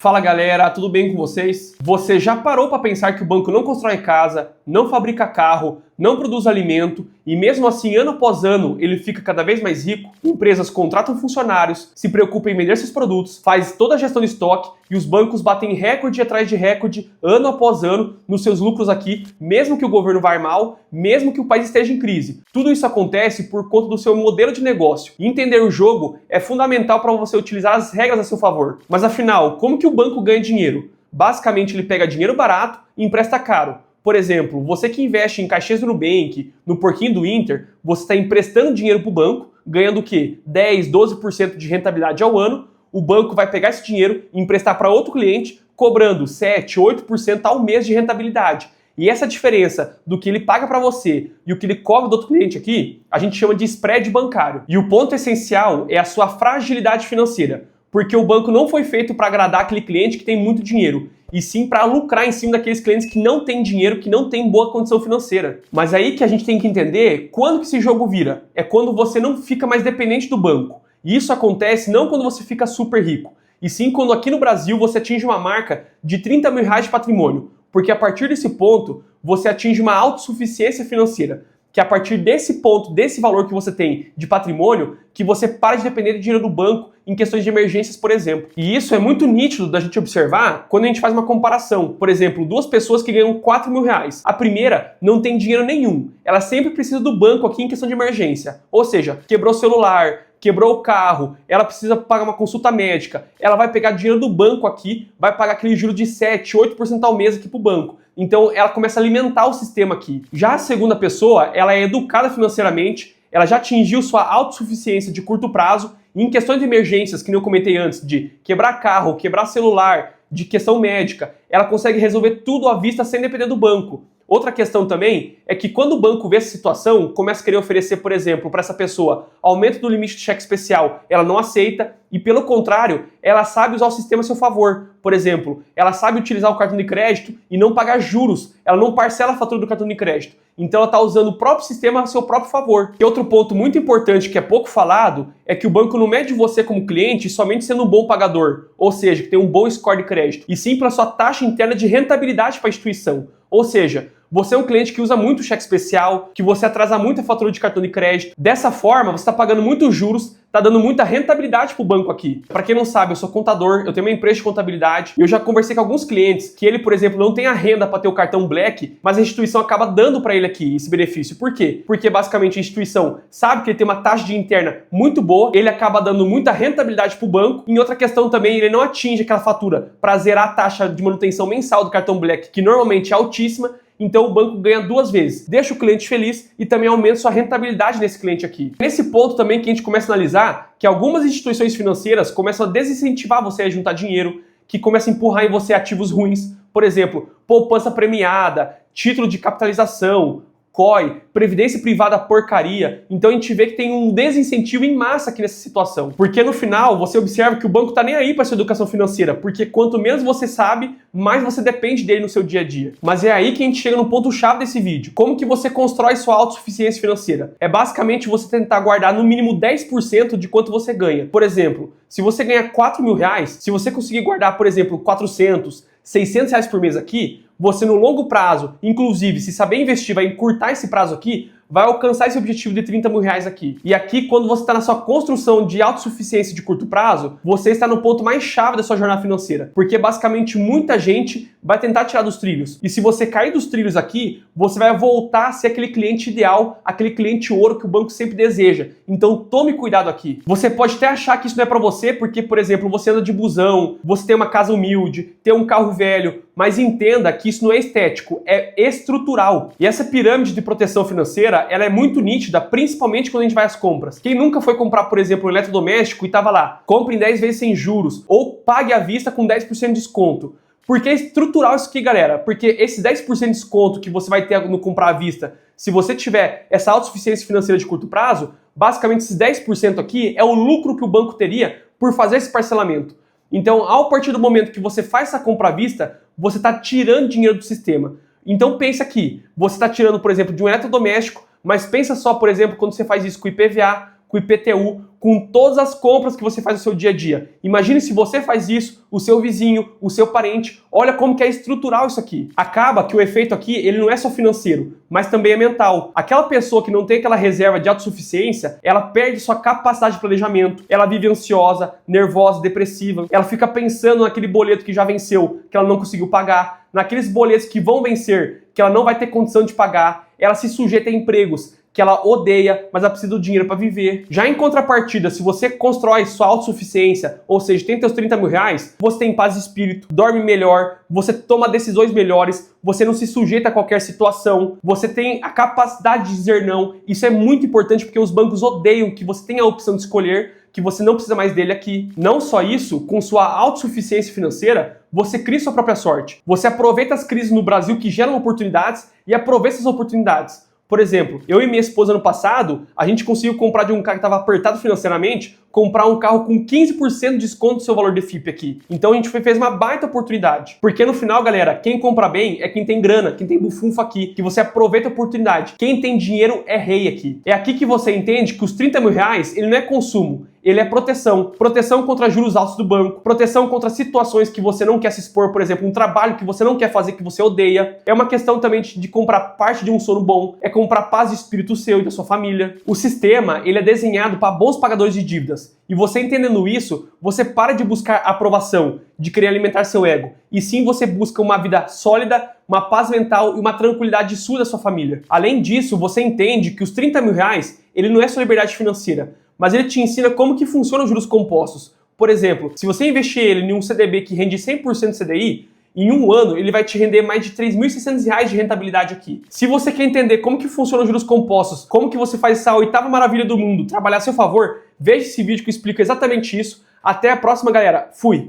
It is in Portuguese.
Fala galera, tudo bem com vocês? Você já parou para pensar que o banco não constrói casa, não fabrica carro, não produz alimento e mesmo assim, ano após ano, ele fica cada vez mais rico? Empresas contratam funcionários, se preocupam em vender seus produtos, faz toda a gestão de estoque e os bancos batem recorde atrás de recorde, ano após ano, nos seus lucros aqui, mesmo que o governo vá mal, mesmo que o país esteja em crise. Tudo isso acontece por conta do seu modelo de negócio. E entender o jogo é fundamental para você utilizar as regras a seu favor. Mas afinal, como que o banco ganha dinheiro? Basicamente, ele pega dinheiro barato e empresta caro. Por exemplo, você que investe em caixinhas do Nubank, no Porquinho do Inter, você está emprestando dinheiro para o banco, ganhando o quê? 10, 12% de rentabilidade ao ano. O banco vai pegar esse dinheiro e emprestar para outro cliente, cobrando 7, 8% ao mês de rentabilidade. E essa diferença do que ele paga para você e o que ele cobra do outro cliente aqui, a gente chama de spread bancário. E o ponto essencial é a sua fragilidade financeira, porque o banco não foi feito para agradar aquele cliente que tem muito dinheiro, e sim para lucrar em cima daqueles clientes que não têm dinheiro, que não têm boa condição financeira. Mas aí que a gente tem que entender quando que esse jogo vira. É quando você não fica mais dependente do banco. E isso acontece não quando você fica super rico, e sim quando aqui no Brasil você atinge uma marca de 30 mil reais de patrimônio. Porque a partir desse ponto, você atinge uma autossuficiência financeira. Que a partir desse ponto, desse valor que você tem de patrimônio, que você para de depender de dinheiro do banco em questões de emergências, por exemplo. E isso é muito nítido da gente observar quando a gente faz uma comparação. Por exemplo, duas pessoas que ganham 4 mil reais. A primeira não tem dinheiro nenhum. Ela sempre precisa do banco aqui em questão de emergência. Ou seja, quebrou o celular, quebrou o carro, ela precisa pagar uma consulta médica, ela vai pegar dinheiro do banco aqui, vai pagar aquele juro de 7, 8% ao mês aqui pro banco. Então ela começa a alimentar o sistema aqui. Já a segunda pessoa, ela é educada financeiramente, ela já atingiu sua autossuficiência de curto prazo, e em questões de emergências, que nem eu comentei antes, de quebrar carro, quebrar celular, de questão médica, ela consegue resolver tudo à vista sem depender do banco. Outra questão também é que quando o banco vê essa situação, começa a querer oferecer, por exemplo, para essa pessoa aumento do limite de cheque especial, ela não aceita e, pelo contrário, ela sabe usar o sistema a seu favor. Por exemplo, ela sabe utilizar o cartão de crédito e não pagar juros, ela não parcela a fatura do cartão de crédito. Então ela está usando o próprio sistema a seu próprio favor. E outro ponto muito importante que é pouco falado é que o banco não mede você como cliente somente sendo um bom pagador, ou seja, que tem um bom score de crédito, e sim pela sua taxa interna de rentabilidade para a instituição. Ou seja, você é um cliente que usa muito cheque especial, que você atrasa muito a fatura de cartão de crédito. Dessa forma, você está pagando muitos juros, está dando muita rentabilidade para o banco aqui. Para quem não sabe, eu sou contador, eu tenho uma empresa de contabilidade e eu já conversei com alguns clientes que ele, por exemplo, não tem a renda para ter o cartão Black, mas a instituição acaba dando para ele aqui esse benefício. Por quê? Porque basicamente a instituição sabe que ele tem uma taxa de interna muito boa, ele acaba dando muita rentabilidade para o banco. Em outra questão também, ele não atinge aquela fatura para zerar a taxa de manutenção mensal do cartão Black, que normalmente é altíssima. Então o banco ganha duas vezes, deixa o cliente feliz e também aumenta sua rentabilidade nesse cliente aqui. Nesse ponto também que a gente começa a analisar que algumas instituições financeiras começam a desincentivar você a juntar dinheiro, que começam a empurrar em você ativos ruins, por exemplo, poupança premiada, título de capitalização, COI, previdência privada porcaria. Então a gente vê que tem um desincentivo em massa aqui nessa situação. Porque no final você observa que o banco tá nem aí para sua educação financeira, porque quanto menos você sabe, mais você depende dele no seu dia a dia. Mas é aí que a gente chega no ponto chave desse vídeo. Como que você constrói sua autossuficiência financeira? É basicamente você tentar guardar no mínimo 10% de quanto você ganha. Por exemplo, se você ganha 4 mil reais, se você conseguir guardar, por exemplo, 400, 600 reais por mês aqui, você no longo prazo, inclusive se saber investir, vai encurtar esse prazo aqui, vai alcançar esse objetivo de 30 mil reais aqui. E aqui, quando você está na sua construção de autossuficiência de curto prazo, você está no ponto mais chave da sua jornada financeira. Porque basicamente muita gente vai tentar tirar dos trilhos. E se você cair dos trilhos aqui, você vai voltar a ser aquele cliente ideal, aquele cliente ouro que o banco sempre deseja. Então tome cuidado aqui. Você pode até achar que isso não é para você, porque, por exemplo, você anda de busão, você tem uma casa humilde, tem um carro velho, mas entenda que isso não é estético, é estrutural. E essa pirâmide de proteção financeira, ela é muito nítida, principalmente quando a gente vai às compras. Quem nunca foi comprar, por exemplo, um eletrodoméstico e tava lá, compre em 10 vezes sem juros, ou pague à vista com 10% de desconto. Por que é estrutural isso aqui, galera? Porque esse 10% de desconto que você vai ter no comprar à vista, se você tiver essa autossuficiência financeira de curto prazo, basicamente esses 10% aqui é o lucro que o banco teria por fazer esse parcelamento. Então, ao partir do momento que você faz essa compra à vista, você está tirando dinheiro do sistema. Então pensa aqui, você está tirando, por exemplo, de um eletrodoméstico, mas pensa só, por exemplo, quando você faz isso com IPVA, com IPTU, com todas as compras que você faz no seu dia a dia. Imagine se você faz isso, o seu vizinho, o seu parente, olha como que é estrutural isso aqui. Acaba que o efeito aqui, ele não é só financeiro, mas também é mental. Aquela pessoa que não tem aquela reserva de autossuficiência, ela perde sua capacidade de planejamento, ela vive ansiosa, nervosa, depressiva, ela fica pensando naquele boleto que já venceu, que ela não conseguiu pagar, naqueles boletos que vão vencer, que ela não vai ter condição de pagar, ela se sujeita a empregos que ela odeia, mas ela precisa do dinheiro para viver. Já em contrapartida, se você constrói sua autossuficiência, ou seja, tem seus 30 mil reais, você tem paz de espírito, dorme melhor, você toma decisões melhores, você não se sujeita a qualquer situação, você tem a capacidade de dizer não. Isso é muito importante porque os bancos odeiam que você tenha a opção de escolher, que você não precisa mais dele aqui. Não só isso, com sua autossuficiência financeira, você cria sua própria sorte. Você aproveita as crises no Brasil que geram oportunidades e aproveita essas oportunidades. Por exemplo, eu e minha esposa ano passado, a gente conseguiu comprar de um cara que estava apertado financeiramente, comprar um carro com 15% de desconto do seu valor de FIP aqui. Então a gente fez uma baita oportunidade. Porque no final, galera, quem compra bem é quem tem grana, quem tem bufunfa aqui, que você aproveita a oportunidade. Quem tem dinheiro é rei aqui. É aqui que você entende que os 30 mil reais, ele não é consumo, ele é proteção. Proteção contra juros altos do banco, proteção contra situações que você não quer se expor, por exemplo, um trabalho que você não quer fazer, que você odeia. É uma questão também de comprar parte de um sono bom, é comprar paz de espírito seu e da sua família. O sistema, ele é desenhado para bons pagadores de dívidas. E você entendendo isso, você para de buscar aprovação, de querer alimentar seu ego. E sim você busca uma vida sólida, uma paz mental e uma tranquilidade sua e da sua família. Além disso, você entende que os 30 mil reais, ele não é sua liberdade financeira, mas ele te ensina como que funcionam os juros compostos. Por exemplo, se você investir ele em um CDB que rende 100% CDI, em um ano ele vai te render mais de R$ 3.600 de rentabilidade aqui. Se você quer entender como que funcionam os juros compostos, como que você faz essa oitava maravilha do mundo trabalhar a seu favor, veja esse vídeo que explica exatamente isso. Até a próxima, galera. Fui!